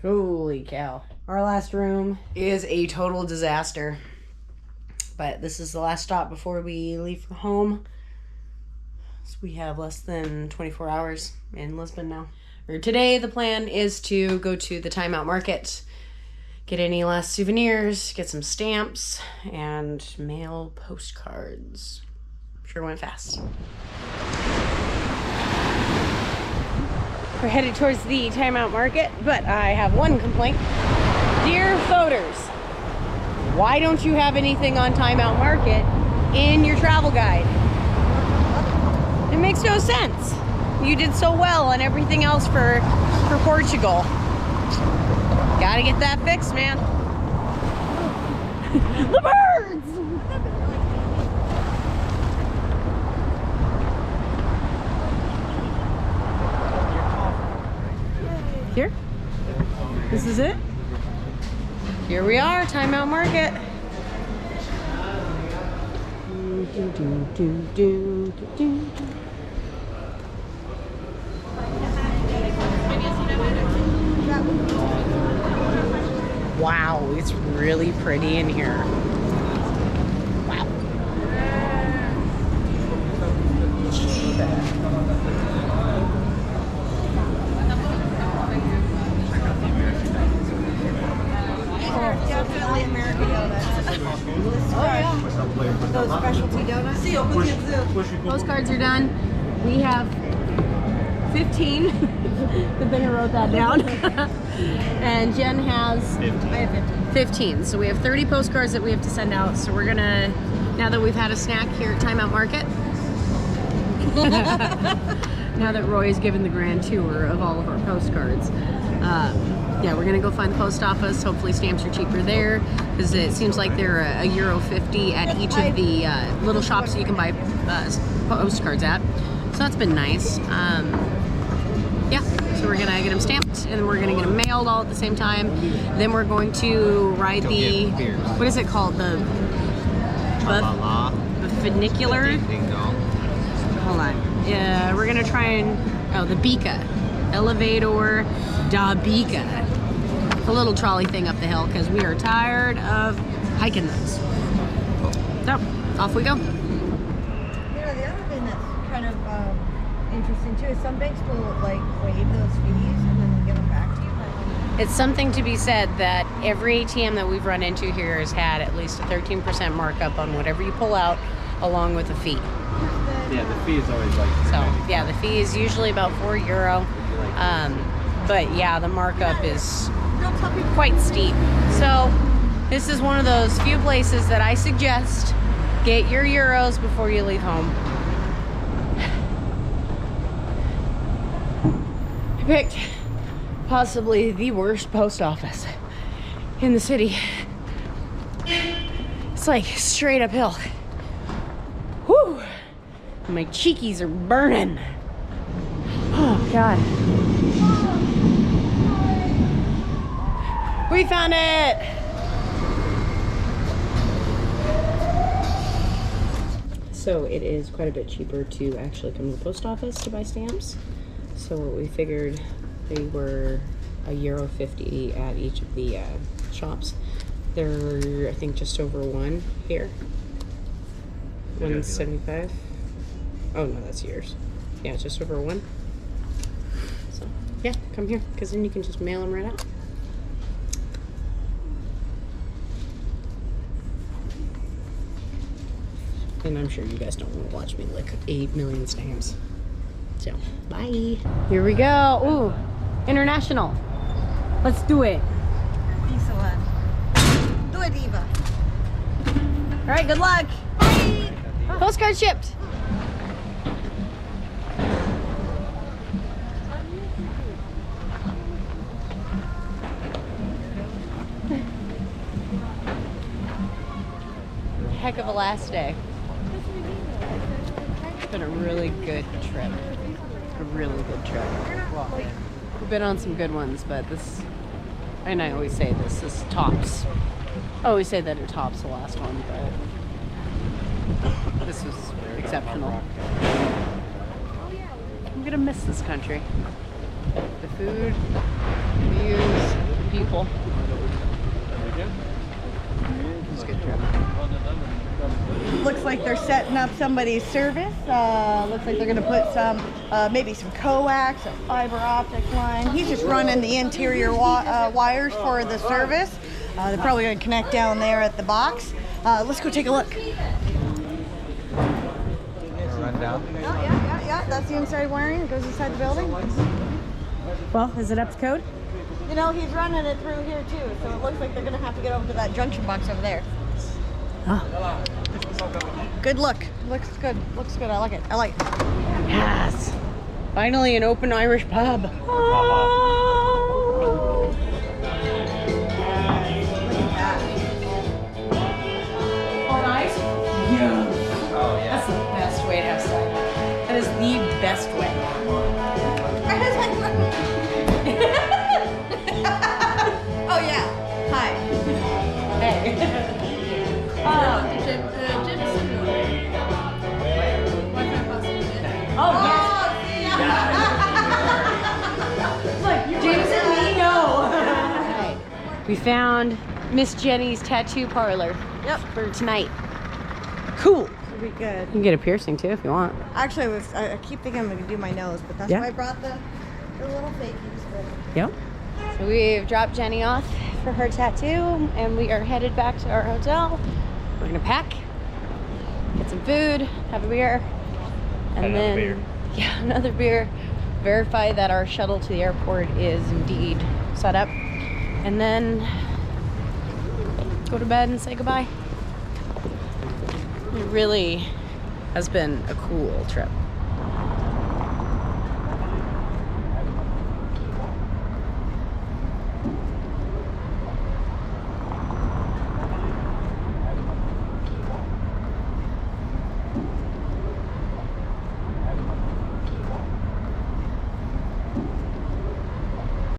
Holy cow. Our last room is a total disaster. But this is the last stop before we leave for home. So we have less than 24 hours in Lisbon now. Today the plan is to go to the Timeout Market, get any last souvenirs, get some stamps, and mail postcards. Sure went fast. We're headed towards the Timeout Market, but I have one complaint. Dear voters, why don't you have anything on Timeout Market in your travel guide? It makes no sense. You did so well on everything else for Portugal. Gotta get that fixed, man. The birds! Here? This is it? Here we are, Timeout Market. Wow, it's really pretty in here. Wow. Definitely American donuts. Oh yeah. Those specialty donuts. Postcards are done. We have 15. Good thing I wrote that down. And Jen has 15. So we have 30 postcards that we have to send out. So we're gonna, now that we've had a snack here at Timeout Market, now that Roy's given the grand tour of all of our postcards, yeah, we're gonna go find the post office. Hopefully stamps are cheaper there, because it seems like they're €1.50 at each of the little shops you can buy postcards at. So that's been nice. Yeah, so we're gonna get them stamped, and then we're gonna get them mailed all at the same time. Then we're going to ride the, what is it called? The funicular? Hold on. Yeah, we're gonna try and, the Beca. Elevator da Beca. A little trolley thing up the hill, because we are tired of hiking those. So, off we go. You know, the other thing that's kind of interesting too is some banks will like waive those fees and then give them back to you. It's something to be said that every ATM that we've run into here has had at least a 13% markup on whatever you pull out, along with a fee. Yeah, the fee is always like. So yeah, the fee is usually about €4. But yeah, the markup is quite steep. So this is one of those few places that I suggest get your euros before you leave home. I picked possibly the worst post office in the city. It's like straight uphill. Whew! My cheekies are burning. Oh God. We found it! So it is quite a bit cheaper to actually come to the post office to buy stamps. So what we figured, they were €1.50 at each of the shops. They're, I think, just over one here. 175. Oh no, that's yours. Yeah, just over one. So yeah, come here, because then you can just mail them right out. And I'm sure you guys don't want to watch me lick 8 million stamps. So, bye. Here we go. Ooh, international. Let's do it. Excellent. Do it, Eva. All right, good luck. Bye. Postcard shipped. Heck of a last day. It's been a really good trip. A really good trip. Well, we've been on some good ones, but this, and I always say this tops. I always say that it tops the last one, but this was exceptional. I'm gonna miss this country. The food, the views, Beautiful. Looks like they're setting up somebody's service. Looks like they're gonna put some, maybe some coax, a fiber optic line. He's just running the interior wires for the service. They're probably gonna connect down there at the box. Let's go take a look. Run down. Oh, yeah. That's the inside wiring that goes inside the building. Well, is it up to code? You know, he's running it through here too, so it looks like they're gonna have to get over to that junction box over there. Oh. Good look. Looks good. Looks good. I like it. I like it. Yes. Finally, an open Irish pub. Oh. All nice? Yeah. Oh yeah. That's the best way to have cider. That is the best way. Oh yeah. Hi. Hey. Oh, yes. James and me, no. We found Miss Jenny's tattoo parlor. Yep. For tonight. Cool. It'll be good. You can get a piercing too if you want. Actually, I keep thinking I'm gonna do my nose, but that's Yeah. why I brought the little fakies. Yep. So we've dropped Jenny off for her tattoo and we are headed back to our hotel. We're gonna pack, get some food, have a beer, and Another then beer. yeah, another beer. Verify that our shuttle to the airport is indeed set up, and then go to bed and say goodbye. It really has been a cool trip.